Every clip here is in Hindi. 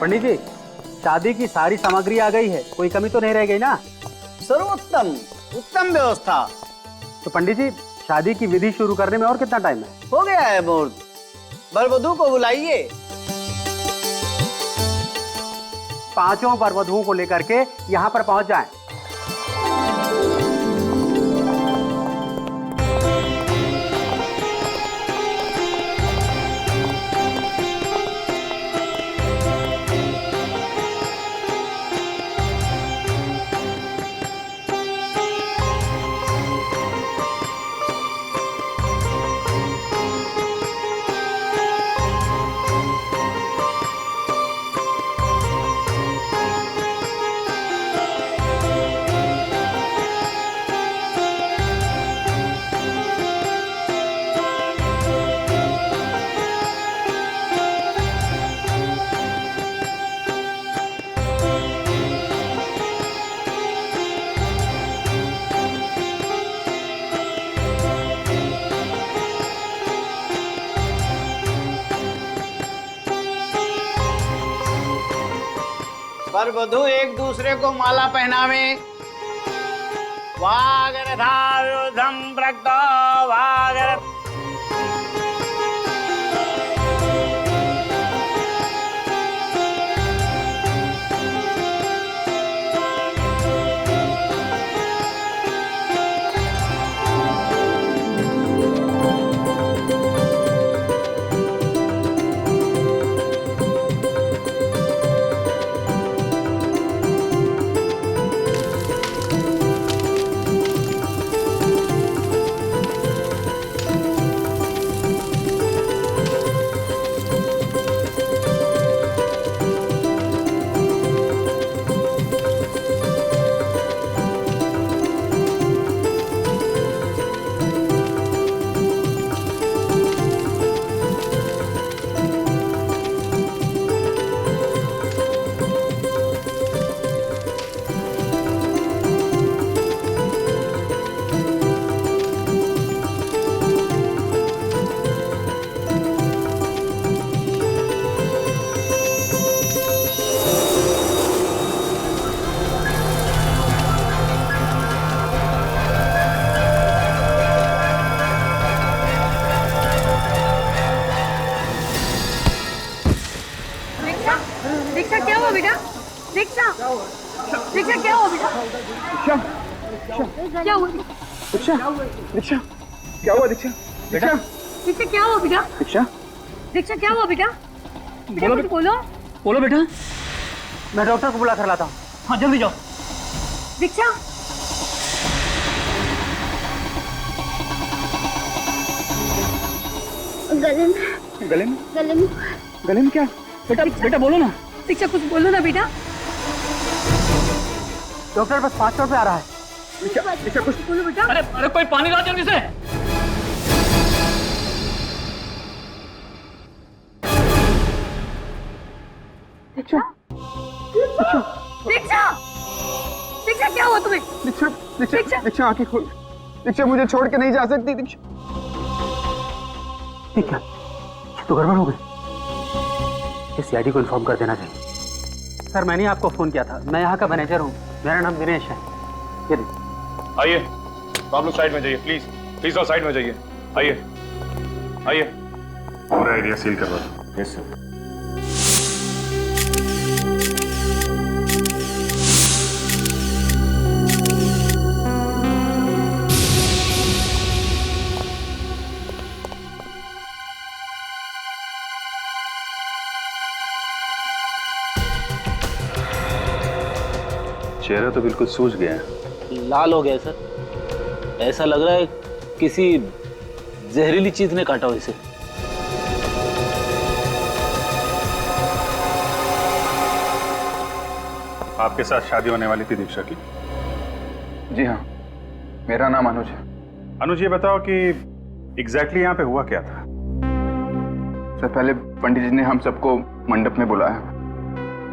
पंडित जी, शादी की सारी सामग्री आ गई है, कोई कमी तो नहीं रह गई ना? सर्वोत्तम, उत्तम व्यवस्था। तो पंडित जी, शादी की विधि शुरू करने में और कितना टाइम है? हो गया है मुहूर्त, वर वधू को बुलाइए। 5 वर वधुओं को लेकर के यहाँ पर पहुंच जाएं। वर वधू एक दूसरे को माला पहनावे। वागरधायुधम प्रक्तो वागर। दीक्षा क्या हुआ बेटा? दीक्षा, दीक्षा क्या हुआ बेटा? क्या हुआ? दीक्षा, दीक्षा, क्या हुआ दीक्षा? बेटा, दीक्षा क्या हुआ बेटा? दीक्षा, दीक्षा क्या हुआ बेटा? बेटा कुछ बोलो। बोलो बेटा। मैं डॉक्टर को बुला कर लाता हूँ। हाँ जल्दी जाओ। दीक्षा, गले में, गले में, गले में, गले में क्या? बेटा, बेटा बोलो ना। दीक्षा कुछ बोलो ना बेटा। डॉक्टर बस 5 पे आ रहा है। दीक्षा, दीक्षा कुछ बोलो बेटा। अरे अरे कोई पानी ला जल्दी से। दीक्षा, दीक्षा, दीक्षा क्या हुआ तुम्हें? दीक्षा, दीक्षा, दीक्षा आंखें खोल। दीक्षा मुझे छोड़ के नहीं जा सकती दीक्षा। ठीक है, तो गड़बड़ हो गई। सीआईडी को इन्फॉर्म कर देना चाहिए। सर मैंने आपको फोन किया था, मैं यहाँ का मैनेजर हूँ, मेरा नाम दिनेश है। ये आइए, आप लोग साइड में जाइए प्लीज, प्लीज साइड में जाइए। आइए आइए, पूरा एरिया सील करवा दो। Yes sir. चेहरा तो बिल्कुल सूज गया है। लाल हो गया सर, ऐसा लग रहा है किसी जहरीली चीज ने काटा हो इसे। आपके साथ शादी होने वाली थी दीक्षा की? जी हाँ, मेरा नाम अनुज है। अनुज ये बताओ कि एग्जैक्टली यहाँ पे हुआ क्या था? सर पहले पंडित जी ने हम सबको मंडप में बुलाया,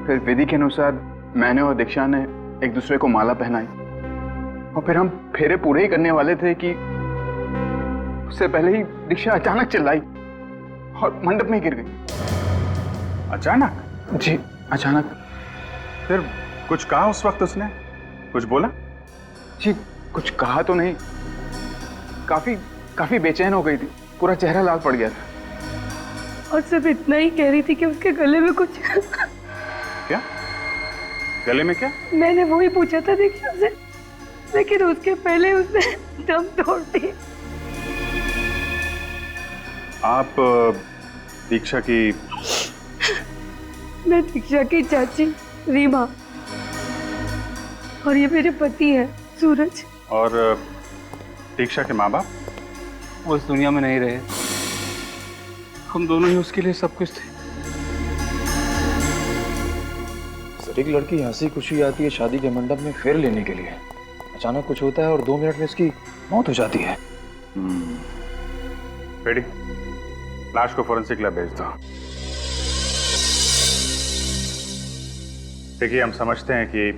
फिर विधि के अनुसार मैंने और दीक्षा ने एक दूसरे को माला पहनाई, और फिर हम फेरे पूरे ही करने वाले थे कि उससे पहले ही दीक्षा अचानक चिल्लाई और मंडप में गिर गई। अचानक? जी। अचानक। फिर कुछ कहा उस वक्त उसने? कुछ बोला? जी कुछ कहा तो नहीं, काफी बेचैन हो गई थी, पूरा चेहरा लाल पड़ गया था। और सिर्फ इतना ही कह रही थी कि उसके गले में कुछ क्या? गले में क्या? मैंने वही पूछा था दीक्षा से, लेकिन उसके पहले उसने दम तोड़ दी। आप दीक्षा की? मैं दीक्षा की चाची रीमा, और ये मेरे पति है सूरज। और दीक्षा के माँ बाप? वो इस दुनिया में नहीं रहे, हम दोनों ही उसके लिए सब कुछ थे। सर एक लड़की हंसी खुशी आती है शादी के मंडप में फेर लेने के लिए, अचानक कुछ होता है और 2 मिनट में इसकी मौत हो जाती है। बेटी, लाश को फोरेंसिक लैब भेज दो। देखिए, हम समझते हैं कि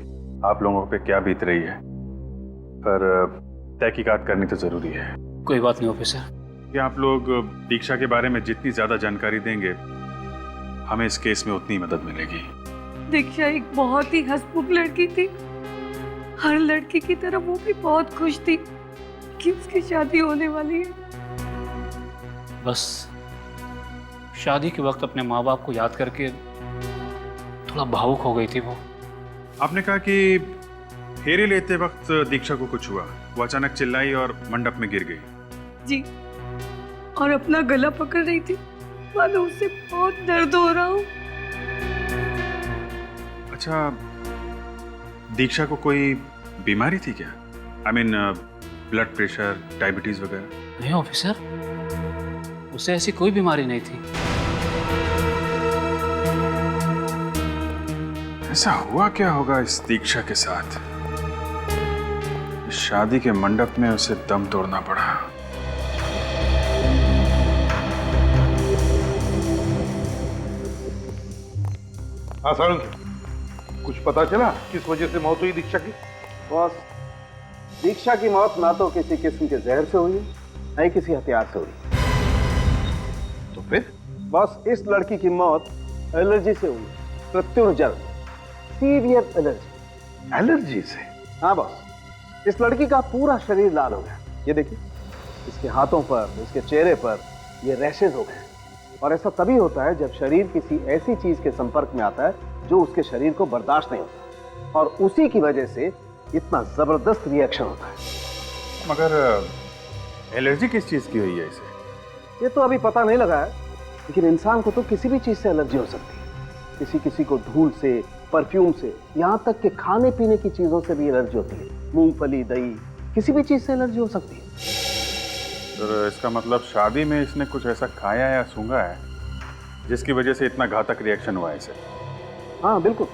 आप लोगों पे क्या बीत रही है, पर तहकीकात करनी तो जरूरी है। कोई बात नहीं ऑफिसर। कि आप लोग दीक्षा के बारे में जितनी ज्यादा जानकारी देंगे, हमें इस केस में उतनी मदद मिलेगी। दीक्षा एक बहुत ही हंसमुख लड़की थी, हर लड़की की तरह वो भी बहुत खुश थी कि उसकी शादी होने वाली है। बस शादी के वक्त अपने माँ बाप को याद करके थोड़ा भावुक हो गई थी वो। आपने कहा कि फेरे लेते वक्त दीक्षा को कुछ हुआ, वो अचानक चिल्लाई और मंडप में गिर गई। जी, और अपना गला पकड़ रही थी, मानो उससे बहुत दर्द हो रहा हो। अच्छा, दीक्षा को कोई बीमारी थी क्या? I mean blood pressure, diabetes वगैरह? नहीं ऑफिसर, उसे ऐसी कोई बीमारी नहीं थी। ऐसा हुआ क्या होगा इस दीक्षा के साथ? इस शादी के मंडप में उसे दम तोड़ना पड़ा। हाँ सारंग, कुछ पता चला किस वजह से मौत हुई दीक्षा की? बॉस, दीक्षा की मौत ना तो किसी किस्म के जहर से हुई है, ना ही किसी हथियार से हुई। तो फिर? बॉस, इस लड़की की मौत एलर्जी से हुई, प्रत्युर्जन, सीवियर एलर्जी। एलर्जी से? हाँ बॉस, इस लड़की का पूरा शरीर लाल हो गया। ये देखिए, इसके हाथों पर, इसके चेहरे पर ये रैशेज हो गए। और ऐसा तभी होता है जब शरीर किसी ऐसी चीज के संपर्क में आता है जो उसके शरीर को बर्दाश्त नहीं होता, और उसी की वजह से इतना जबरदस्त रिएक्शन होता है। मगर एलर्जी किस चीज की हुई है इसे? ये तो अभी पता नहीं लगा है, लेकिन इंसान को तो किसी भी चीज से एलर्जी हो सकती है। किसी किसी को धूल से, परफ्यूम से, यहाँ तक कि खाने पीने की चीजों से भी एलर्जी होती है। मूंगफली, दही, किसी भी चीज से एलर्जी हो सकती है। तो इसका मतलब शादी में इसने कुछ ऐसा खाया या सूंघा है जिसकी वजह से इतना घातक रिएक्शन हुआ है इसे? हाँ बिल्कुल,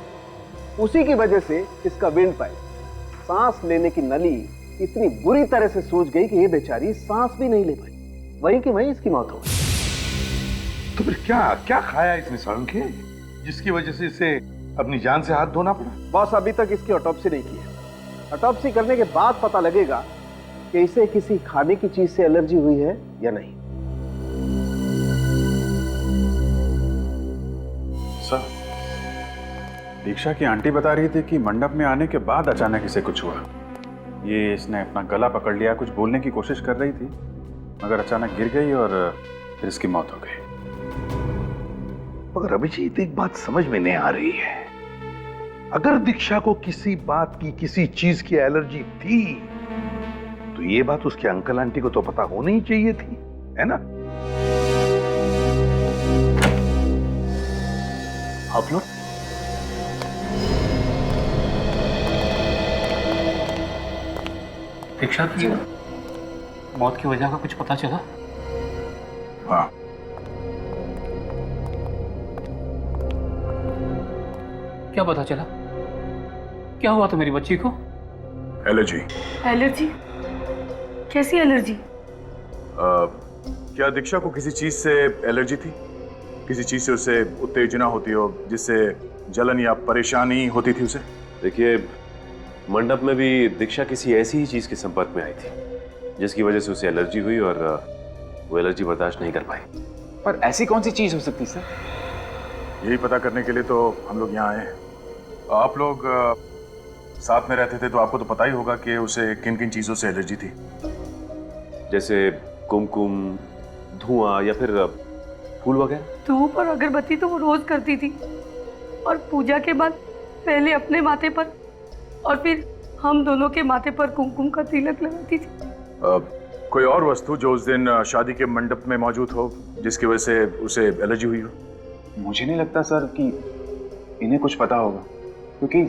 उसी की वजह से इसका विंड पाइप, सांस लेने की नली इतनी बुरी तरह से सूज गई कि ये बेचारी सांस भी नहीं ले पाई। वहीं की वहीं इसकी मौत हो गई। तो फिर क्या क्या खाया इसने सारंग के, जिसकी वजह से इसे अपनी जान से हाथ धोना पड़ा? बॉस, अभी तक इसकी ऑटोप्सी नहीं की है। ऑटोप्सी करने के बाद पता लगेगा कि इसे किसी खाने की चीज से एलर्जी हुई है या नहीं। सर, दीक्षा की आंटी बता रही थी कि मंडप में आने के बाद अचानक इसे कुछ हुआ। ये इसने अपना गला पकड़ लिया, कुछ बोलने की कोशिश कर रही थी, मगर अचानक गिर गई और फिर इसकी मौत हो गई। मगर अभिजीत, एक बात समझ में नहीं आ रही है। अगर दीक्षा को किसी बात की, किसी चीज की एलर्जी थी, तो ये बात उसके अंकल आंटी को तो पता होनी ही चाहिए थी, है ना? आप लोग दीक्षा की मौत की वजह का कुछ पता चला? हाँ, क्या पता चला? क्या हुआ था मेरी बच्ची को? एलर्जी। एलर्जी? कैसी एलर्जी? क्या दीक्षा को किसी चीज से एलर्जी थी? किसी चीज से उसे उत्तेजना होती हो, जिससे जलन या परेशानी होती थी उसे? देखिए, मंडप में भी दीक्षा किसी ऐसी ही चीज के संपर्क में आई थी जिसकी वजह से उसे एलर्जी हुई और वो एलर्जी बर्दाश्त नहीं कर पाई। पर ऐसी कौन सी चीज हो सकती सर? यही पता करने के लिए तो हम लोग यहाँ आए हैं। आप लोग साथ में रहते थे तो आपको तो पता ही होगा कि उसे किन किन चीज़ों से एलर्जी थी। जैसे कुमकुम, धुआं या फिर फूल वगैरह। धूप और अगरबत्ती तो वो रोज करती थी, और पूजा के बाद पहले अपने माथे पर और फिर हम दोनों के माथे पर कुमकुम का तिलक लगाती थी। कोई और वस्तु जो उस दिन शादी के मंडप में मौजूद हो जिसकी वजह से उसे एलर्जी हुई हो? मुझे नहीं लगता सर कि इन्हें कुछ पता होगा, क्योंकि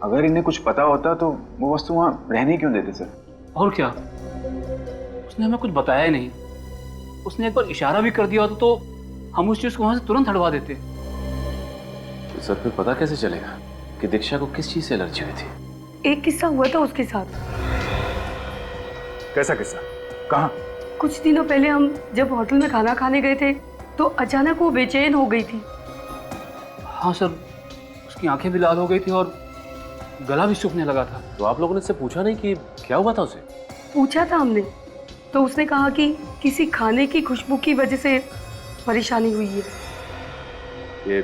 अगर इन्हें कुछ पता होता तो वो वस्तु वहाँ रहने क्यों देते सर? और क्या, उसने हमें कुछ बताया ही नहीं। उसने एक बार इशारा भी कर दिया होता तो हम उस चीज को वहां से तुरंत हटवा देते। तो सर फिर पता कैसे चलेगा कि दीक्षा को किस चीज से एलर्जी हुई थी? एक किस्सा हुआ था उसके साथ। कैसा किस्सा? कहाँ? कुछ दिनों पहले हम जब होटल में खाना खाने गए थे तो अचानक वो बेचैन हो गई थी। हाँ सर, उसकी आंखें भी लाल हो गई थी और गला भी सूखने लगा था। तो आप लोगों ने इससे पूछा नहीं कि क्या हुआ था उसे? पूछा था हमने, तो उसने कहा कि किसी खाने की खुशबू की वजह से परेशानी हुई है। ये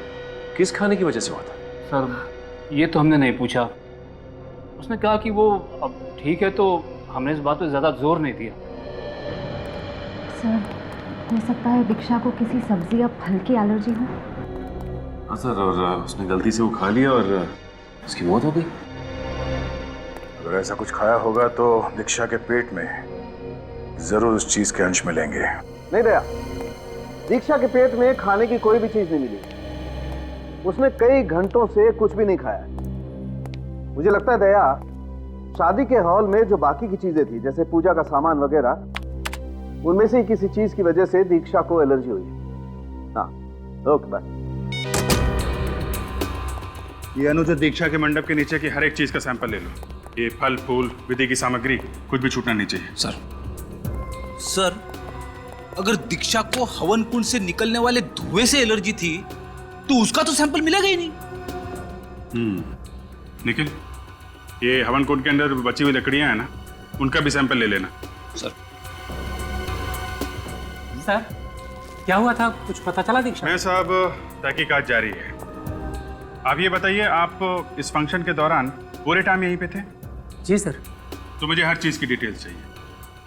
किस खाने की वजह से हुआ था? सर ये तो हमने नहीं पूछा। उसने कहा कि वो अब ठीक है, तो हमने इस बात पर ज़्यादा जोर नहीं दिया। सर, हो सकता है दीक्षा को किसी सब्जी या फल की एलर्जी हो। हाँ सर, और उसने गलती से वो खा लिया और उसकी मौत हो गई। अगर ऐसा कुछ खाया होगा तो दीक्षा के पेट में जरूर उस चीज के अंश मिलेंगे। नहीं दया, दीक्षा के पेट में खाने की कोई भी चीज नहीं मिली। उसने कई घंटों से कुछ भी नहीं खाया। मुझे लगता है दया, शादी के हॉल में जो बाकी की चीजें थी जैसे पूजा का सामान वगैरह, उनमें से ही किसी चीज की वजह से दीक्षा को एलर्जी हुई। हाँ, ओके बाय। ये अनुज, दीक्षा के मंडप के नीचे की हर एक चीज का सैंपल ले लो। ये फल फूल, विधि की सामग्री, कुछ भी छूटना नहीं चाहिए। सर, अगर दीक्षा को हवन कुंड से निकलने वाले धुएं से एलर्जी थी तो उसका तो सैंपल मिलेगा ही नहीं। निखिल, ये हवन कुंड के अंदर बची हुई लकड़ियां हैं ना, उनका भी सैंपल ले लेना। सर क्या हुआ था, कुछ पता चला दीक्षा? मैं साहब, तहकीकात जारी है। आप ये बताइए, आप इस फंक्शन के दौरान पूरे टाइम यहीं पे थे? जी सर। तो मुझे हर चीज की डिटेल्स चाहिए।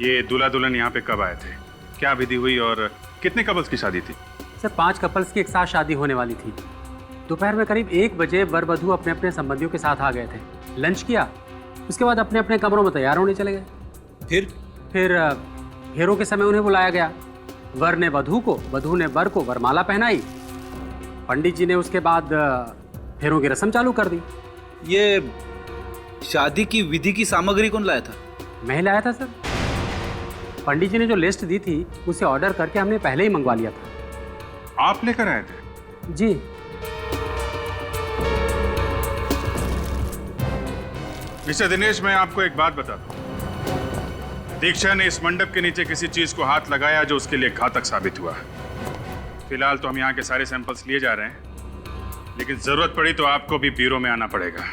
ये दूल्हा दुल्हन यहाँ पे कब आए थे, क्या विधि हुई और कितने कपल्स की शादी थी? सर 5 कपल्स की एक साथ शादी होने वाली थी। दोपहर में करीब 1 बजे वर वधू अपने अपने संबंधियों के साथ आ गए थे, लंच किया, उसके बाद अपने अपने कमरों में तैयार होने चले गए। फिर फेरों के समय उन्हें बुलाया गया। वर ने वधू को, वधू ने वर को वरमाला पहनाई। पंडित जी ने उसके बाद फेरों की रस्म चालू कर दी। ये शादी की विधि की सामग्री कौन लाया था? मैं ही लाया था सर। पंडित जी ने जो लिस्ट दी थी उसे ऑर्डर करके हमने पहले ही मंगवा लिया था। आप लेकर आए थे? जी। मिस्टर दिनेश, मैं आपको एक बात बताता हूँ। दीक्षा ने इस मंडप के नीचे किसी चीज को हाथ लगाया जो उसके लिए घातक साबित हुआ। फिलहाल तो हम यहाँ के सारे सैंपल्स लिए जा रहे हैं, लेकिन जरूरत पड़ी तो आपको भी ब्यूरो में आना पड़ेगा।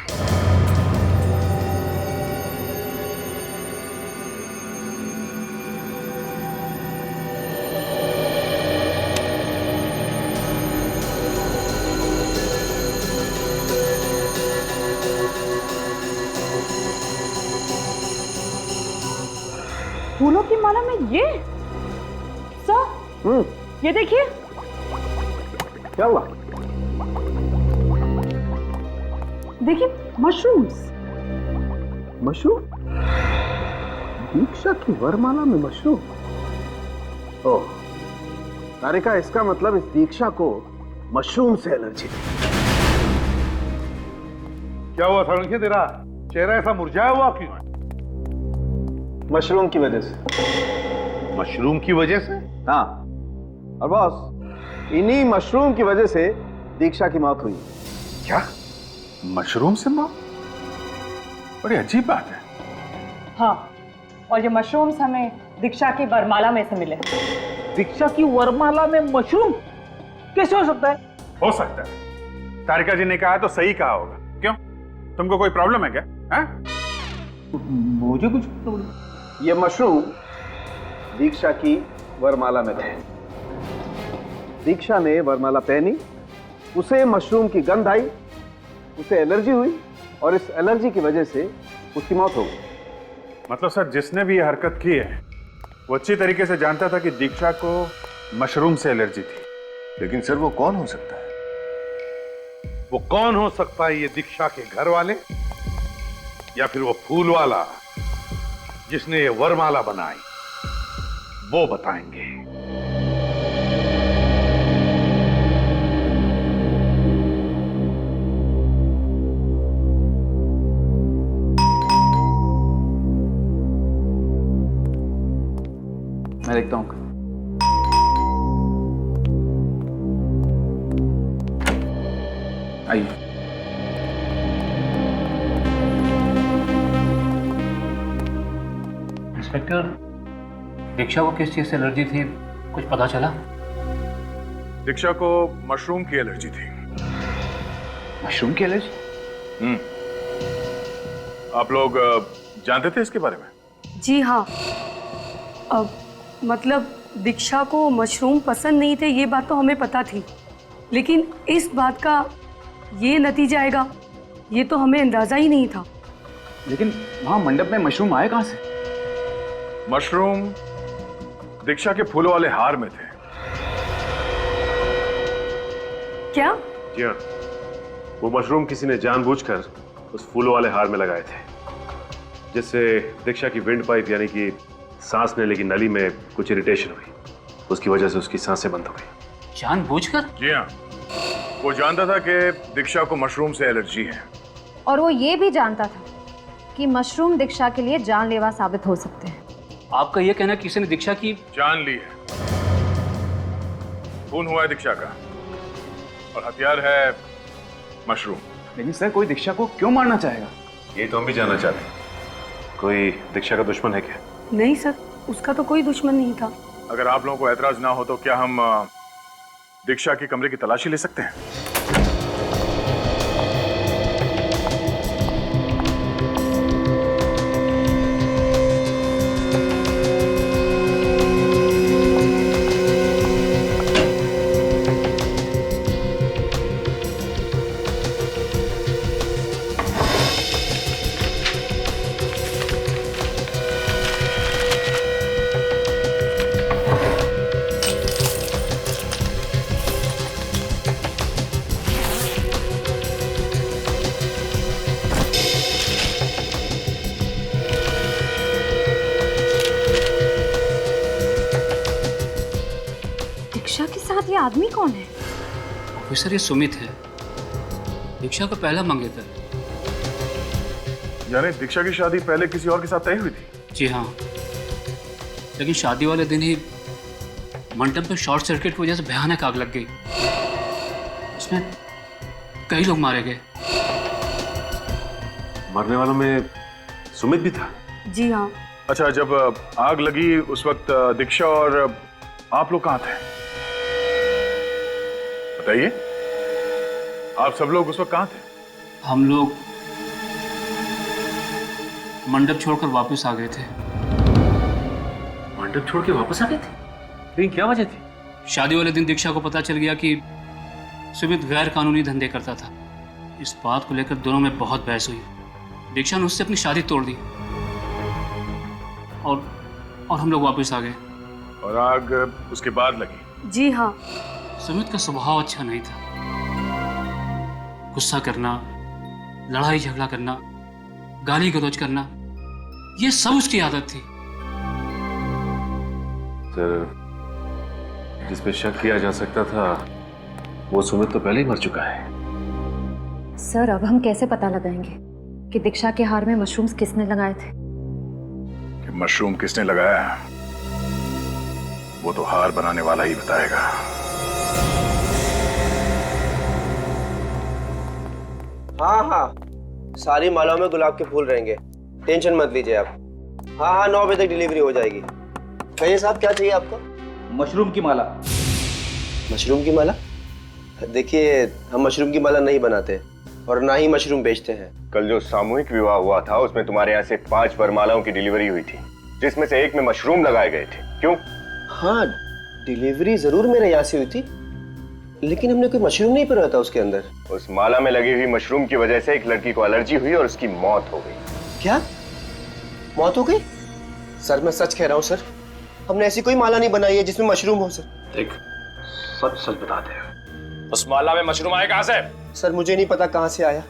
फूलों की माला में ये सर, ये देखिए। क्या हुआ? देखिए, मशरूम्स। मशरूम? दीक्षा की वरमाला में मशरूम? ओह, तारिका, इसका मतलब इस दीक्षा को मशरूम से एलर्जी थी। क्या हुआ सारंगी, तेरा चेहरा ऐसा मुरझाया हुआ क्यों है? मशरूम की वजह से। मशरूम की वजह से? हाँ, और बॉस, इन्हीं मशरूम की वजह से दीक्षा की मौत हुई। क्या? मशरूम से मौत? बड़ी अजीब बात है। हाँ, और ये मशरूम्स हमें दीक्षा की वरमाला में से मिले। दीक्षा की वरमाला में मशरूम कैसे हो सकता है? हो सकता है। तारिका जी ने कहा तो सही कहा होगा। क्यों, तुमको कोई प्रॉब्लम है क्या? मुझे कुछ ये मशरूम दीक्षा की वरमाला में थे। दीक्षा ने वरमाला पहनी, उसे मशरूम की गंध आई, उसे एलर्जी हुई और इस एलर्जी की वजह से उसकी मौत हो गई। मतलब सर जिसने भी ये हरकत की है वो अच्छी तरीके से जानता था कि दीक्षा को मशरूम से एलर्जी थी। लेकिन सर वो कौन हो सकता है? वो कौन हो सकता है? ये दीक्षा के घर वाले या फिर वो फूल वाला जिसने ये वरमाला बनाई, वो बताएंगे। मैं देखता हूँ। आइए। इंस्पेक्टर, दीक्षा को किस चीज से एलर्जी थी, कुछ पता चला? दीक्षा को मशरूम की एलर्जी थी। मशरूम की एलर्जी? आप लोग जानते थे इसके बारे में? जी हाँ। अब मतलब दीक्षा को मशरूम पसंद नहीं थे, ये बात तो हमें पता थी, लेकिन इस बात का ये नतीजा आएगा ये तो हमें अंदाजा ही नहीं था। लेकिन वहां मंडप में मशरूम आए कहां से? मशरूम दीक्षा के फूलों वाले हार में थे। क्या? जी हाँ, वो मशरूम किसी ने जानबूझकर उस फूलों वाले हार में लगाए थे, जिससे दीक्षा की विंड पाइप यानी कि सांस लेने की नली में कुछ इरिटेशन हुई। उसकी वजह से उसकी सांसें बंद हो गई। जानबूझकर? जी हाँ, वो जानता था कि दीक्षा को मशरूम से एलर्जी है। और वो ये भी जानता था कि मशरूम दीक्षा के लिए जानलेवा साबित हो सकते हैं। आपका यह कहना किसी ने दीक्षा की जान ली है। खून हुआ है दीक्षा का और हथियार है मशरूम। लेकिन सर कोई दीक्षा को क्यों मारना चाहेगा? ये तो हम भी जानना चाहते हैं। कोई दीक्षा का दुश्मन है क्या? नहीं सर, उसका तो कोई दुश्मन नहीं था। अगर आप लोगों को ऐतराज ना हो तो क्या हम दीक्षा के कमरे की तलाशी ले सकते हैं? दीक्षा के साथ ये आदमी कौन है? ऑफिसर, ये सुमित है, दीक्षा का पहला मंगेतर। यानी दीक्षा की शादी पहले किसी और के साथ तय हुई थी? जी हाँ, लेकिन शादी वाले दिन ही मंडप में शॉर्ट सर्किट की वजह से भयानक आग लग गई। उसमें कई लोग मारे गए। मरने वालों में सुमित भी था? जी हाँ। अच्छा, जब आग लगी उस वक्त दीक्षा और आप लोग कहाँ थे? बताइए, आप सब लोग उस वक्त कहाँ थे? हम लोग मंडप छोड़कर वापस आ गए थे। मंडप छोड़ के वापस आ गए थे? लेकिन क्या वजह थी? शादी वाले दिन दीक्षा को पता चल गया कि सुमित गैर कानूनी धंधे करता था। इस बात को लेकर दोनों में बहुत बहस हुई। दीक्षा ने उससे अपनी शादी तोड़ दी और हम लोग वापस आ गए। और आग उसके बाद लगी? जी हाँ। सुमित का स्वभाव अच्छा नहीं था। गुस्सा करना, लड़ाई झगड़ा करना, गाली गलौज करना, ये सब उसकी आदत थी। सर, जिस पे शक किया जा सकता था वो सुमित तो पहले ही मर चुका है। सर, अब हम कैसे पता लगाएंगे कि दीक्षा के हार में मशरूम्स किसने लगाए थे? कि मशरूम किसने लगाया है वो तो हार बनाने वाला ही बताएगा। हाँ हाँ, सारी मालाओं में गुलाब के फूल रहेंगे, टेंशन मत लीजिए आप। हाँ हाँ, 9 बजे तक डिलीवरी हो जाएगी। कहिए साहब, क्या चाहिए आपको? मशरूम की माला। मशरूम की माला? देखिए, हम मशरूम की माला नहीं बनाते और ना ही मशरूम बेचते हैं। कल जो सामूहिक विवाह हुआ था उसमें तुम्हारे यहाँ से 5 वरमालाओं की डिलीवरी हुई थी, जिसमें से एक में मशरूम लगाए गए थे। क्यों? हाँ, डिलीवरी जरूर मेरे यहाँ से हुई थी, लेकिन हमने कोई मशरूम नहीं पिरोया था उसके अंदर। उस माला में लगी हुई मशरूम की वजह से एक लड़की को एलर्जी हुई और उसकी मौत हो गई। क्या मौत हो गई? सर मैं सच कह रहा हूँ सर, हमने ऐसी कोई माला नहीं बनाई है जिसमें मशरूम हो सर। देख, सच सच बता दे, उस माला में मशरूम आए कहां से? सर मुझे नहीं पता कहाँ से आया।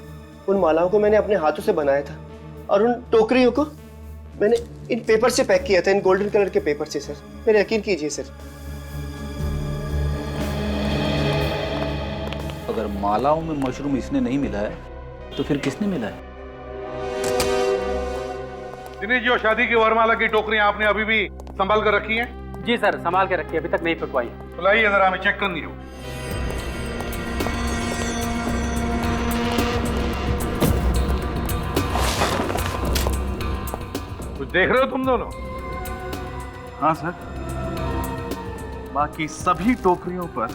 उन मालाओं को मैंने अपने हाथों से बनाया था और उन टोकरियों को मैंने इन पेपर से पैक किया था, इन गोल्डन कलर के पेपर से सर। मेरे यकीन कीजिए सर। अगर मालाओं में मशरूम इसने नहीं मिला है तो फिर किसने मिला है? दिनेश जी, शादी की वरमाला की टोकरियां आपने अभी भी संभाल कर रखी हैं? जी सर, संभाल के रखिए, अभी तक नहीं पिकवाई। तो लाइए जरा, हमें चेक करनी हो। कुछ देख रहे हो तुम दोनों? हाँ सर, बाकी सभी टोकरियों पर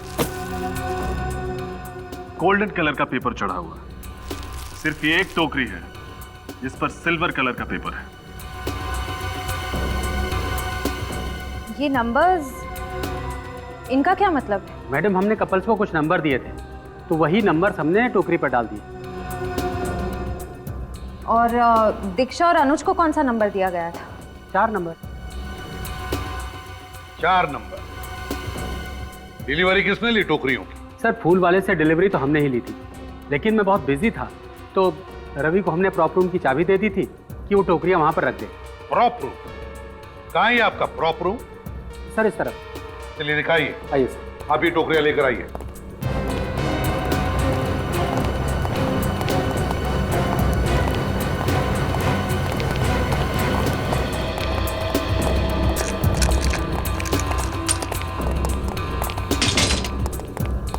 गोल्डन कलर का पेपर चढ़ा हुआ है। सिर्फ ये एक टोकरी है जिस पर सिल्वर कलर का पेपर है। ये नंबर्स, इनका क्या मतलब है? मैडम, हमने कपल्स को कुछ नंबर दिए थे, तो वही नंबर हमने टोकरी पर डाल दिए। और दीक्षा और अनुज को कौन सा नंबर दिया गया था? 4 नंबर। 4 नंबर। डिलीवरी किसने ली टोकरियों की? सर, फूल वाले से डिलीवरी तो हमने ही ली थी, लेकिन मैं बहुत बिजी था, तो रवि को हमने प्रॉप रूम की चाबी दे दी थी कि वो टोकरियां वहां पर रख दे। Prop room? कहाँ है आपका प्रॉप रूम? सर इस तरफ। चलिए दिखाइए। आइए सर। आप ये टोकरियां लेकर आइए।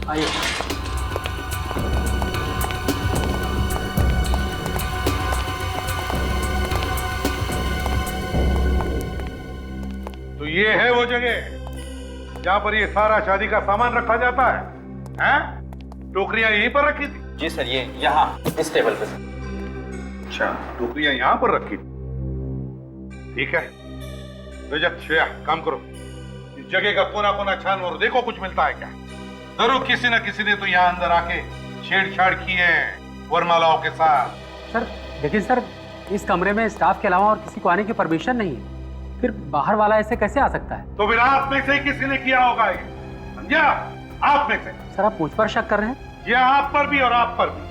आइए। तो ये है वो जगह जहां पर ये सारा शादी का सामान रखा जाता है? हैं? टोकरियां यहीं पर रखी थी? जी सर, ये यहाँ इस टेबल पे सर। अच्छा, टोकरियां यहां पर रखी थी। ठीक है रजत, श्रेया, काम करो, इस जगह का कोना कोना छानो और देखो कुछ मिलता है क्या। जरूर किसी न किसी ने तो यहाँ अंदर आके छेड़छाड़ की है वरमालाओं के साथ। सर लेकिन सर, इस कमरे में स्टाफ के अलावा और किसी को आने की परमिशन नहीं है, फिर बाहर वाला ऐसे कैसे आ सकता है? तो फिर आप में से किसी ने किया होगा ये, समझा? आप में से। सर, आप मुझ पर शक कर रहे हैं? ये आप पर भी और आप पर भी।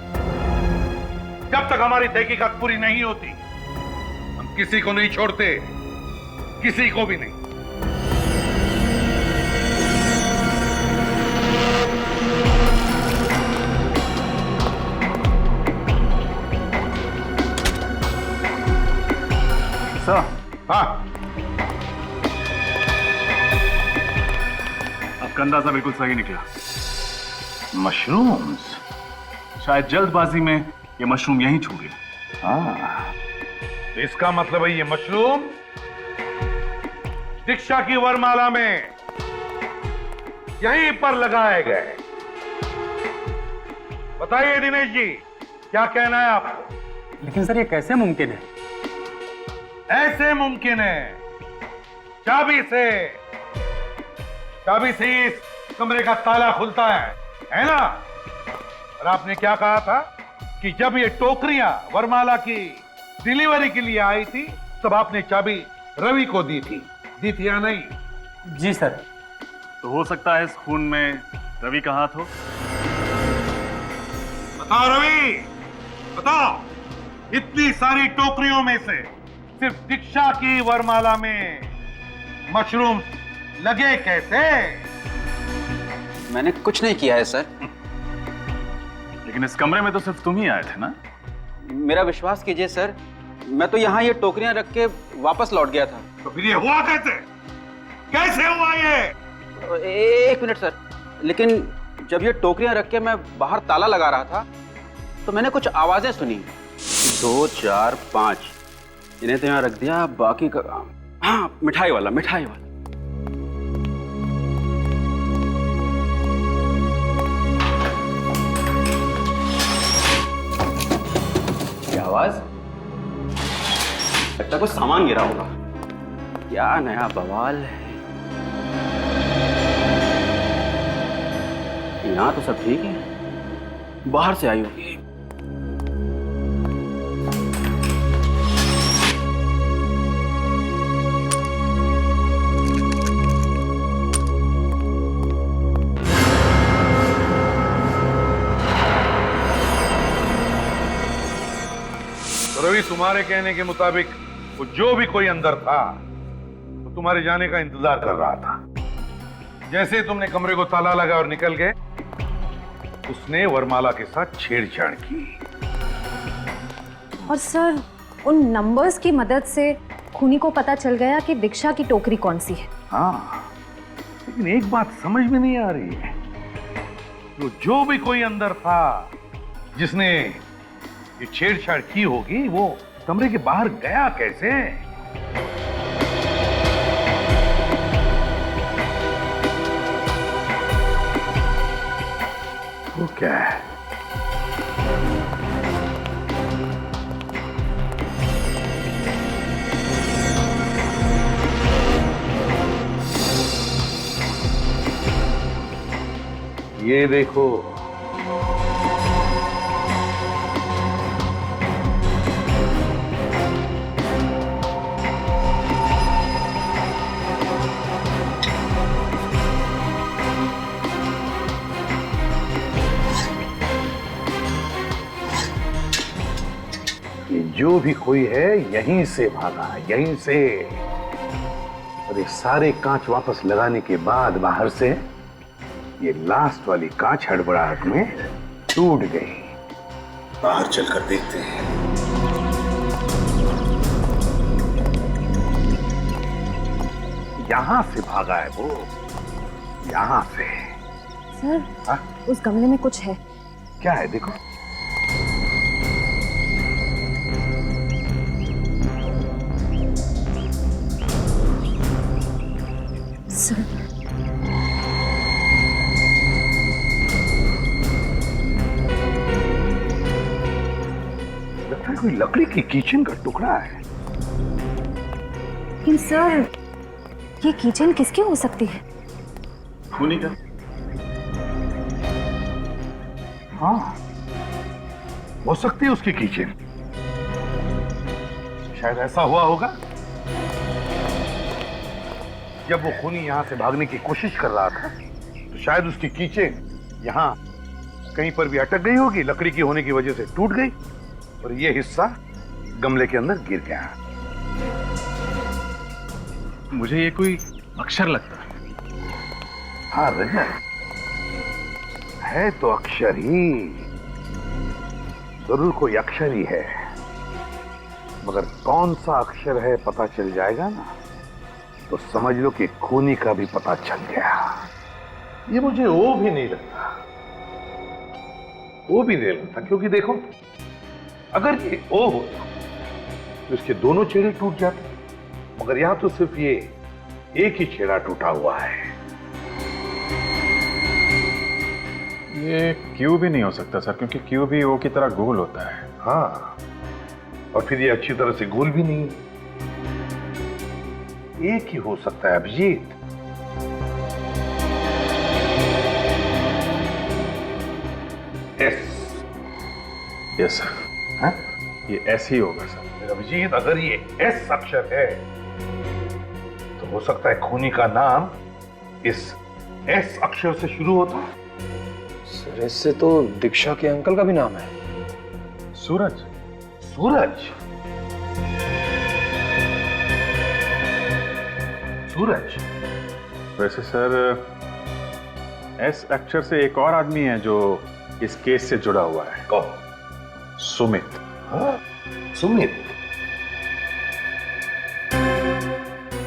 जब तक हमारी तहकीकात पूरी नहीं होती हम किसी को नहीं छोड़ते, किसी को भी नहीं। सर, हाँ, आपका अंदाजा बिल्कुल सही निकला। मशरूम्स। शायद जल्दबाजी में ये मशरूम यहीं छू गए। हाँ, तो इसका मतलब है ये मशरूम दीक्षा की वरमाला में यहीं पर लगाए गए। बताइए दिनेश जी, क्या कहना है आपको? लेकिन सर, ये कैसे मुमकिन है? ऐसे मुमकिन है, चाबी से इस कमरे का ताला खुलता है ना? और आपने क्या कहा था कि जब ये टोकरियां वरमाला की डिलीवरी के लिए आई थी तब आपने चाबी रवि को दी थी या नहीं? जी सर। तो हो सकता है इस खून में रवि का हाथ हो। बताओ रवि, बताओ, इतनी सारी टोकरियों में से सिर्फ दीक्षा की वरमाला में मशरूम लगे कैसे? मैंने कुछ नहीं किया है सर। लेकिन इस कमरे में तो सिर्फ तुम ही आए थे ना? मेरा विश्वास कीजिए सर, मैं तो यहाँ ये टोकरियां रख के वापस लौट गया था। तो फिर ये हुआ कैसे? कैसे हुआ ये? एक मिनट सर, लेकिन जब ये टोकरियां रख के मैं बाहर ताला लगा रहा था तो मैंने कुछ आवाजें सुनी। 2, 4, 5, इन्हें तो यहाँ रख दिया, बाकी का हाँ, मिठाई वाला। क्या आवाज? लगता कुछ सामान गिरा होगा। क्या नया बवाल है। यहाँ तो सब ठीक है, बाहर से आई होगी। रवि, तुम्हारे कहने के मुताबिक वो जो भी कोई अंदर था वो तुम्हारे जाने का इंतजार कर रहा था। जैसे ही तुमने कमरे को ताला लगा और निकल गए, उसने वरमाला के साथ छेड़छाड़ की। और सर, उन नंबर्स की मदद से खूनी को पता चल गया कि दीक्षा की टोकरी कौन सी है। हाँ, लेकिन एक बात समझ में नहीं आ रही है, जो भी कोई अंदर था जिसने ये छेड़छाड़ की होगी, वो कमरे के बाहर गया कैसे? वो क्या है? ये देखो, जो भी कोई है यहीं से भागा, यहीं से। और ये सारे कांच वापस लगाने के बाद बाहर से ये लास्ट वाली कांच हड़बड़ाहट में टूट गई। बाहर चलकर देखते हैं। यहां से भागा है वो, यहां से। सर, हा? उस गमले में कुछ है। क्या है? देखो। सर, लगता है कोई लकड़ी की किचन का टुकड़ा है। लेकिन सर, ये किचन किसकी हो सकती है? खूनी का। हाँ, हो सकती है उसकी किचन। शायद ऐसा हुआ होगा, जब वो खूनी यहां से भागने की कोशिश कर रहा था तो शायद उसकी कीचेन यहां कहीं पर भी अटक गई होगी, लकड़ी की होने की वजह से टूट गई और ये हिस्सा गमले के अंदर गिर गया। मुझे ये कोई अक्षर लगता है। हाँ रजत, है तो अक्षर ही, जरूर कोई अक्षर ही है, मगर कौन सा अक्षर है पता चल जाएगा ना, तो समझ लो कि खूनी का भी पता चल गया। ये मुझे ओ भी नहीं लगता, ओ भी नहीं लगता, क्योंकि देखो, अगर ये ओ होता तो इसके दोनों छेड़े टूट जाते, मगर यहां तो सिर्फ ये एक ही छेड़ा टूटा हुआ है। ये क्यू भी नहीं हो सकता सर, क्योंकि क्यू भी ओ की तरह गोल होता है। हाँ, और फिर ये अच्छी तरह से गोल भी नहीं है। एक ही हो सकता है अभिजीत। एस। Yes sir. हाँ? ये एस ही होगा सर। अभिजीत, अगर ये एस अक्षर है तो हो सकता है खूनी का नाम इस एस अक्षर से शुरू होता है। सर, इससे तो दीक्षा के अंकल का भी नाम है। सूरज। सूरज? सूरज? वैसे सर, एस अक्षर से एक और आदमी है जो इस केस से जुड़ा हुआ है। कौन? सुमित। हाँ, सुमित।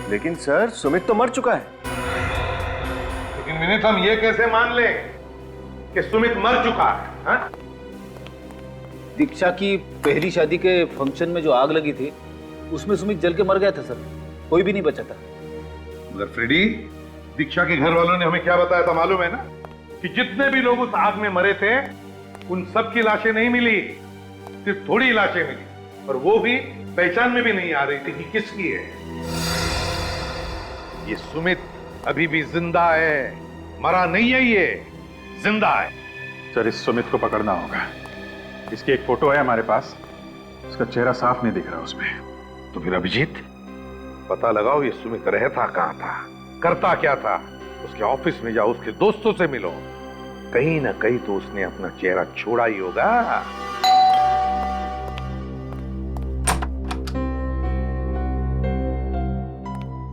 लेकिन सर, सुमित तो मर चुका है। लेकिन विनीत, हम ये कैसे मान लें कि सुमित मर चुका है? हाँ? दीक्षा की पहली शादी के फंक्शन में जो आग लगी थी, उसमें सुमित जल के मर गया था सर, कोई भी नहीं बचा था। मगर फ्रेडी, दीक्षा के घर वालों ने हमें क्या बताया था मालूम है ना, कि जितने भी लोग उस आग में मरे थे उन सब की लाशें नहीं मिली, सिर्फ थोड़ी लाशें मिली, और वो भी पहचान में भी नहीं आ रही थी कि किसकी है। ये सुमित अभी भी जिंदा है, मरा नहीं है, ये जिंदा है। सर इस सुमित को पकड़ना होगा। इसकी एक फोटो है हमारे पास, उसका चेहरा साफ नहीं दिख रहा उसमें। तो फिर अभिजीत, पता लगाओ ये सुमित रहता कहाँ था, करता क्या था। उसके ऑफिस में जाओ, उसके दोस्तों से मिलो, कहीं ना कहीं तो उसने अपना चेहरा छोड़ा ही होगा।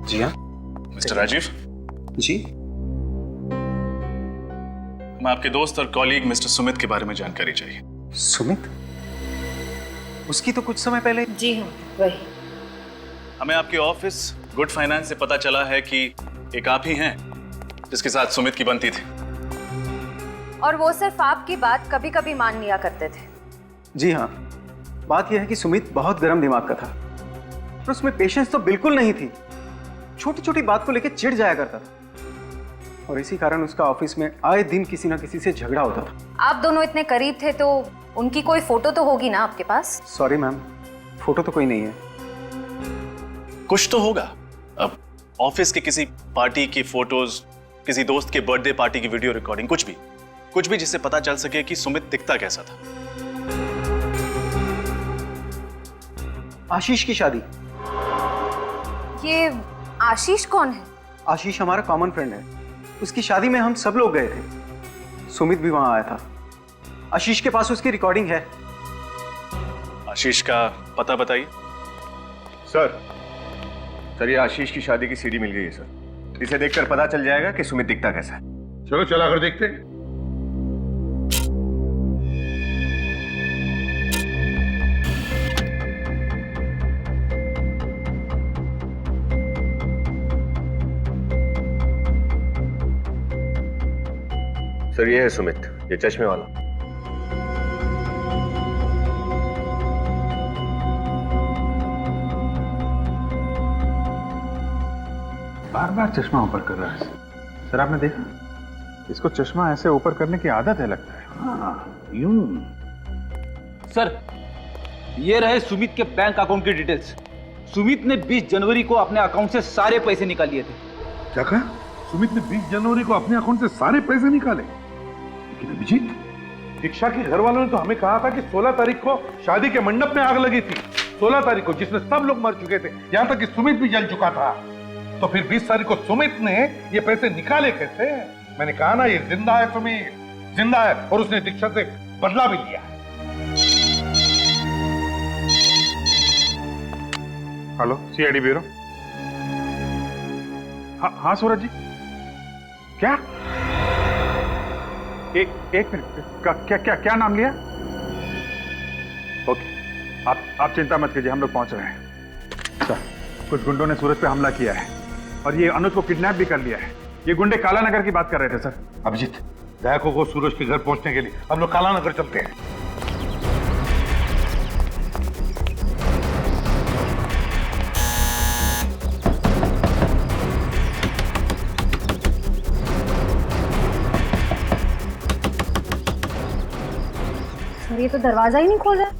जी हाँ मिस्टर राजीव जी, हमें आपके दोस्त और कॉलीग मिस्टर सुमित के बारे में जानकारी चाहिए। सुमित? उसकी तो कुछ समय पहले। जी हाँ वही। हमें आपके ऑफिस गुड फाइनेंस से पता चला है कि एक आप ही हैं जिसके साथ सुमित की बनती थी, और वो सिर्फ आपकी बात कभी कभी मान लिया करते थे। जी हाँ, बात यह है कि सुमित बहुत गर्म दिमाग का था, पर उसमें पेशेंस तो बिल्कुल नहीं थी। छोटी छोटी बात को लेकर चिढ़ जाया करता था, और इसी कारण उसका ऑफिस में आए दिन किसी ना किसी से झगड़ा होता था। आप दोनों इतने करीब थे तो उनकी कोई फोटो तो होगी ना आपके पास? सॉरी मैम, फोटो तो कोई नहीं है। कुछ तो होगा। अब ऑफिस के किसी पार्टी की फोटोज, किसी दोस्त के बर्थडे पार्टी की वीडियो रिकॉर्डिंग, कुछ भी जिससे पता चल सके कि सुमित दिखता कैसा था। आशीष की शादी। ये आशीष कौन है? आशीष हमारा कॉमन फ्रेंड है, उसकी शादी में हम सब लोग गए थे, सुमित भी वहां आया था। आशीष के पास उसकी रिकॉर्डिंग है। आशीष का पता बताइए। सर ये आशीष की शादी की सीडी मिल गई है सर। इसे देखकर पता चल जाएगा कि सुमित दिखता कैसा है। चलो चला कर देखते हैं। सर ये है सुमित, ये चश्मे वाला। बार बार चश्मा ऊपर कर रहा है सर, आपने देखा? इसको चश्मा ऐसे ऊपर करने की आदत है लगता है। हाँ, यूं। सर ये रहे सुमित के बैंक अकाउंट की डिटेल्स। सुमित ने 20 जनवरी को अपने अकाउंट से सारे पैसे निकाल लिए थे। क्या कहा? सुमित ने 20 जनवरी को अपने अकाउंट से सारे पैसे निकाले? लेकिन अभिजीत, दीक्षा के घर वालों ने तो हमें कहा था कि 16 तारीख को शादी के मंडप में आग लगी थी। 16 तारीख को, जिसमें सब लोग मर चुके थे, यहां तक कि सुमित भी जल चुका था। तो फिर 20 तारीख को सुमित ने ये पैसे निकाले कैसे? मैंने कहा ना, ये जिंदा है सुमित, जिंदा है, और उसने दीक्षा से बदला भी लिया है। Hello, CID bureau. हाँ सूरज जी, क्या? एक मिनट, क्या नाम लिया? ओके, आप चिंता मत कीजिए, हम लोग पहुंच रहे हैं। सर, कुछ गुंडों ने सूरज पे हमला किया है और ये अनुज को किडनैप भी कर लिया है। ये गुंडे काला नगर की बात कर रहे थे सर। अभिजीत, दयाको को सूरज के घर पहुंचने के लिए हम लोग काला नगर चलते हैं। सर ये तो दरवाजा ही नहीं खोल रहा।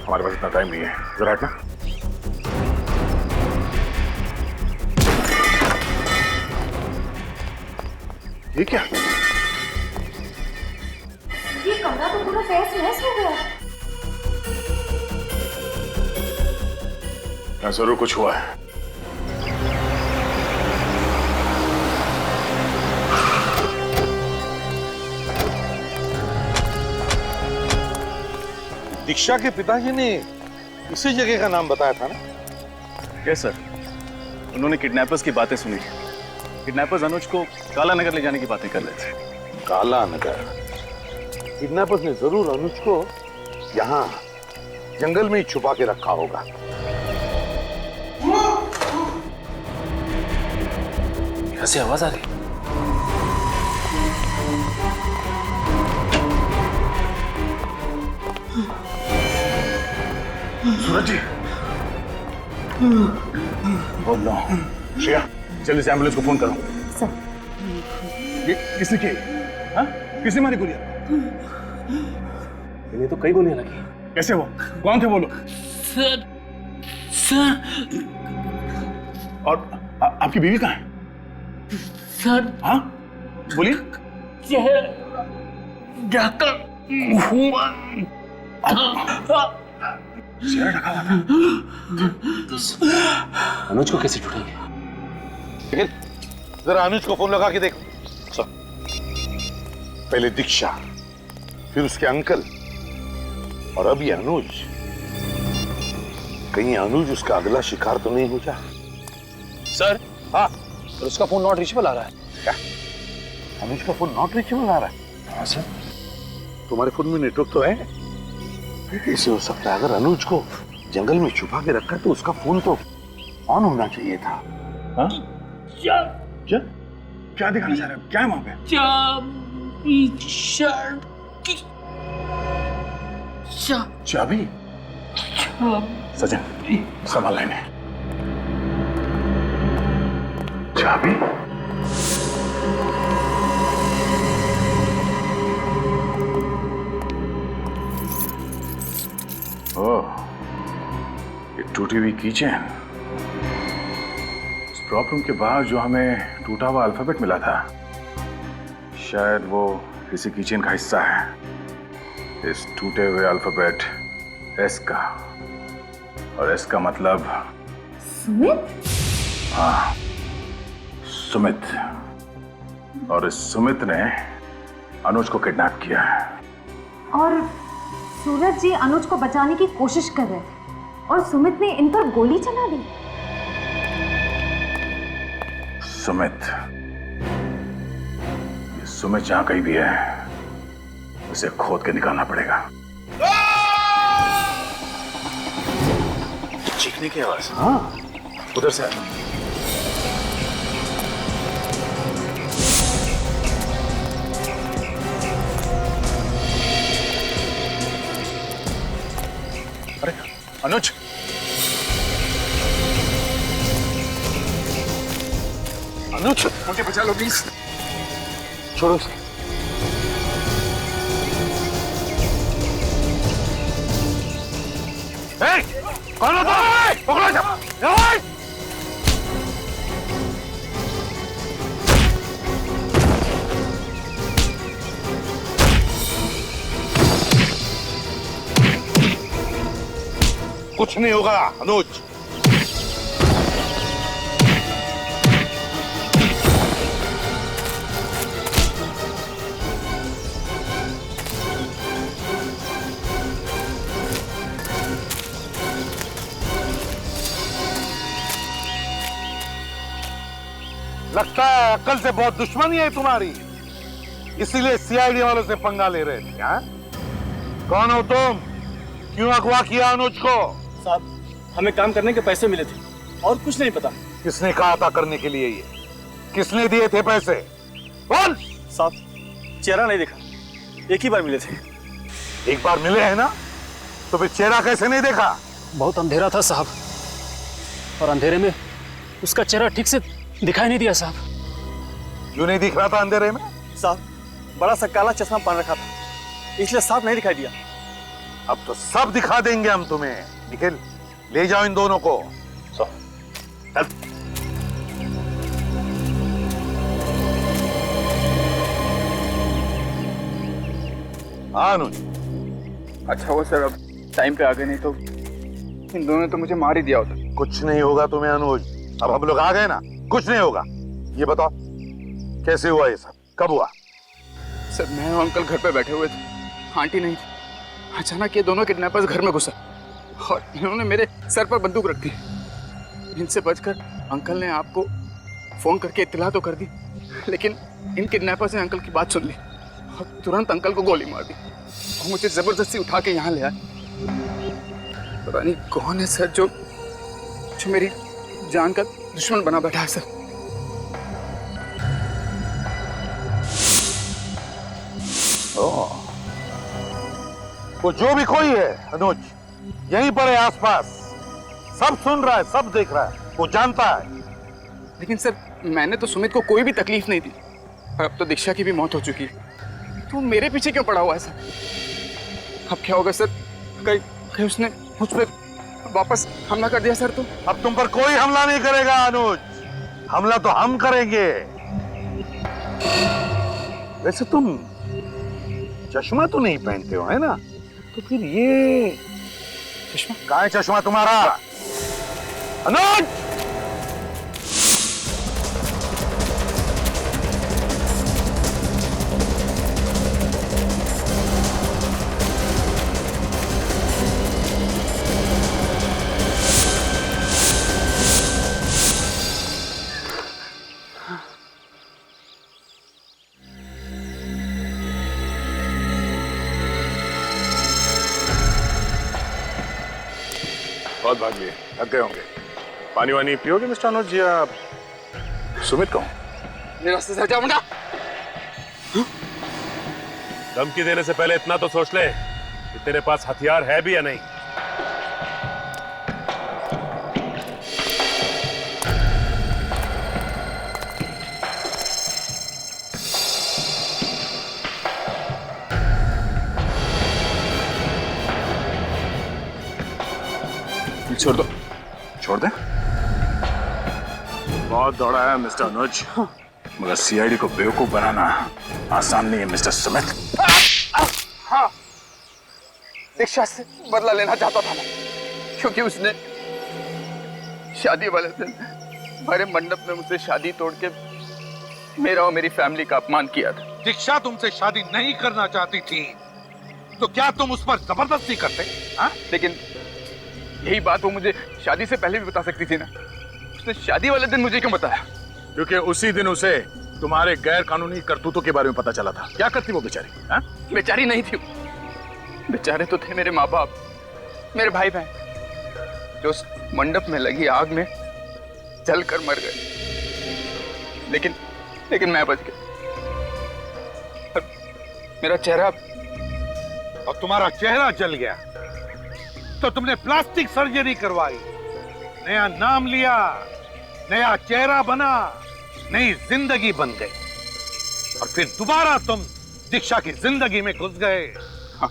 हमारे पास इतना टाइम नहीं है, जरा हटना। ये क्या? ये कमरा तो पूरा तहस नहस हो गया। यहाँ जरूर कुछ हुआ है। दीक्षा के पिताजी ने इसी जगह का नाम बताया था ना? यस सर, उन्होंने किडनैपर्स की बातें सुनी। किडनैपर्स अनुज को काला नगर ले जाने की बातें कर रहे थे। काला नगर? किडनैपर्स ने जरूर अनुज को यहाँ जंगल में ही छुपा के रखा होगा। यहाँ से आवाज आ रही। सूरज जी, बोल लो। श्रेया, जल्दी से एम्बुलेंस को फोन करो। सर, ये किसने की? हाँ? किसने मारी गोलियां? इन्हें तो कई गोलियां लगी। कैसे हो? कौन थे बोलो? सर और आपकी बीवी कहाँ है? सर। हाँ, बोलिए। ढका हुआ चेहरा ढका हुआ था। अनुज को कैसे ढूंढेंगे? लेकिन जरा अनुज को फोन लगा के देखो। पहले दीक्षा, फिर उसके अंकल, और अब ये अनुज। कहीं अनुज उसका अगला शिकार तो नहीं हो जाए? सर। हाँ, और उसका फोन नॉट रीचेबल आ रहा है। क्या? अनुज का फोन नॉट रीचेबल आ रहा है? हाँ सर। तुम्हारे फोन में नेटवर्क तो है? कैसे हो सकता है? अगर अनुज को जंगल में छुपा के रखा है तो उसका फोन तो ऑन होना चाहिए था। हाँ? क्या दिखाना चाह रहे हो? क्या है वहां पे? चाबी? सचिन, संभाल लेने। चाबी? ओह, ये टूटी हुई कीचेन। उस प्रॉब्लम के बाद जो हमें टूटा हुआ अल्फाबेट मिला था, शायद वो किसी कीचेन का हिस्सा है। इस टूटे हुए अल्फाबेट एस का, और एस का मतलब सुमित? हाँ, सुमित। और इस सुमित ने अनुज को किडनैप किया है। और सूरज जी अनुज को बचाने की कोशिश कर रहे थे और सुमित ने इन पर गोली चला दी। सुमित, ये सुमित जहां कहीं भी है, उसे खोद के निकालना पड़ेगा। चीखने की आवाज। हाँ, उधर से। अरे अनुज, अनुज मुझे बचा लो प्लीज। छोड़ो इसे। कौन हो तुम? पकड़ो इसे। कुछ नहीं होगा अनुज। लगता है अक्ल से बहुत दुश्मनी है तुम्हारी, इसीलिए सीआईडी वालों से पंगा ले रहे थे। हाँ? कौन हो तुम? क्यों अगवा किया अनुज को? साहब, हमें काम करने के पैसे मिले थे और कुछ नहीं पता। किसने कहा था करने के लिए? ये किसने दिए थे पैसे? बोल। साहब, चेहरा नहीं देखा, एक ही बार मिले थे। एक बार मिले हैं ना, तो फिर चेहरा कैसे नहीं देखा? बहुत अंधेरा था साहब, और अंधेरे में उसका चेहरा ठीक से दिखाई नहीं दिया साहब। क्यों नहीं दिख रहा था अंधेरे में? साहब, बड़ा सा काला चश्मा पहन रखा था, इसलिए साफ नहीं दिखाई दिया। अब तो सब दिखा देंगे हम तुम्हें। निखिल, ले जाओ इन दोनों को। अनुज, अच्छा हुआ सर अब टाइम पे आ गए, नहीं तो इन दोनों ने तो मुझे मार ही दिया होता। कुछ नहीं होगा तुम्हें अनुज, अब हम लोग आ गए ना, कुछ नहीं होगा। ये बताओ कैसे हुआ ये सब, कब हुआ? सर मैं और अंकल घर पे बैठे हुए थे, आंटी नहीं थी। अचानक ये दोनों किडनैपर्स घर में घुसा और इन्होंने मेरे सर पर बंदूक रख दी। इनसे बचकर अंकल ने आपको फोन करके इत्तला तो कर दी, लेकिन इन किडनैपर्स ने अंकल की बात सुन ली और तुरंत अंकल को गोली मार दी और मुझे जबरदस्ती उठा के यहाँ ले आए। पता नहीं कौन है सर जो मेरी जान का दुश्मन बना बैठा है सर। वो जो भी कोई है अनुज, यहीं पर है आसपास, सब सुन रहा है, सब देख रहा है, वो जानता है। लेकिन सर मैंने तो सुमित को कोई भी तकलीफ नहीं दी, और अब तो दीक्षा की भी मौत हो चुकी है, तो मेरे पीछे क्यों पड़ा हुआ है सर? अब क्या होगा सर? कहीं उसने मुझ पर वापस हमला कर दिया सर तो? अब तुम पर कोई हमला नहीं करेगा अनुज, हमला तो हम करेंगे। वैसे तुम चश्मा तो नहीं पहनते हो, है ना? तो फिर ये चश्मा कहाँ है? चश्मा तुम्हारा? अनुज! बहुत भाग लिए, थक गए होंगे। पानी वानी पियोगे मिस्टर अनुज या सुमित कहूं? मेरे रास्ते से हटा मुंडा। धमकी देने से पहले इतना तो सोच ले कि तेरे पास हथियार है भी या नहीं। छोड़ दो। छोड़ दे। बहुत दौड़ा है मिस्टर अनुज, मगर सीआईडी को बेवकूफ बनाना आसान नहीं है मिस्टर सुमित। दीक्षा से बदला लेना चाहता था मैं, क्योंकि उसने शादी वाले दिन हमारे मंडप में मुझसे शादी तोड़ के मेरा और मेरी फैमिली का अपमान किया था। दीक्षा तुमसे शादी नहीं करना चाहती थी तो क्या तुम उस पर जबरदस्ती करते? हाँ? लेकिन यही बात वो मुझे शादी से पहले भी बता सकती थी ना। उसने शादी वाले दिन मुझे क्यों बताया? क्योंकि उसी दिन उसे तुम्हारे गैर कानूनी करतूतों के बारे में पता चला था। क्या करती वो बेचारी? हाँ? बेचारी नहीं थी, बेचारे तो थे मेरे माँ बाप, मेरे भाई बहन, जो उस मंडप में लगी आग में जलकर मर गए। लेकिन मैं बच गया। मेरा चेहरा और तुम्हारा चेहरा जल गया तो तुमने प्लास्टिक सर्जरी करवाई, नया नाम लिया, नया चेहरा बना, नई जिंदगी बन गई और फिर दोबारा तुम दीक्षा की जिंदगी में घुस गए। हाँ,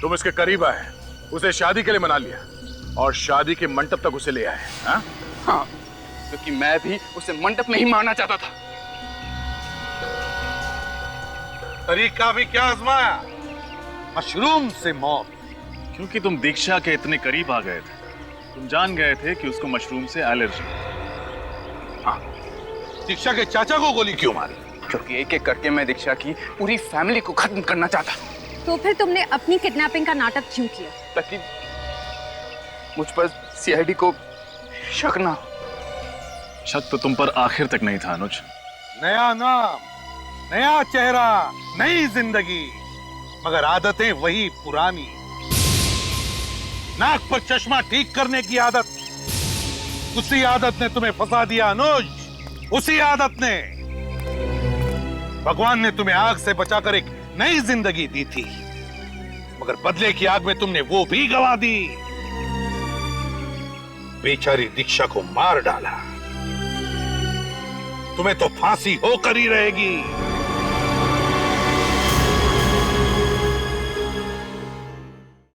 तुम इसके करीब आए, उसे शादी के लिए मना लिया और शादी के मंडप तक उसे ले आए। हाँ? हाँ, क्योंकि मैं भी उसे मंडप में ही मारना चाहता था। तरीका भी क्या आजमाया? मशरूम से मौत। क्योंकि तुम दीक्षा के इतने करीब आ गए थे, तुम जान गए थे कि उसको मशरूम से एलर्जी। हाँ, दीक्षा के चाचा को गोली क्यों मारी? क्योंकि एक एक करके मैं दीक्षा की पूरी फैमिली को खत्म करना चाहता। तो फिर तुमने अपनी किडनैपिंग का नाटक क्यों किया? ताकि मुझ पर सीआईडी को शक ना। शक तो तुम पर आखिर तक नहीं था अनुज। नया नाम, नया चेहरा, नई जिंदगी, मगर आदतें वही पुरानी। नाक पर चश्मा ठीक करने की आदत, उसी आदत ने तुम्हें फंसा दिया अनुज। उसी आदत ने। भगवान ने तुम्हें आग से बचाकर एक नई जिंदगी दी थी, मगर बदले की आग में तुमने वो भी गंवा दी। बेचारी दीक्षा को मार डाला। तुम्हें तो फांसी होकर ही रहेगी।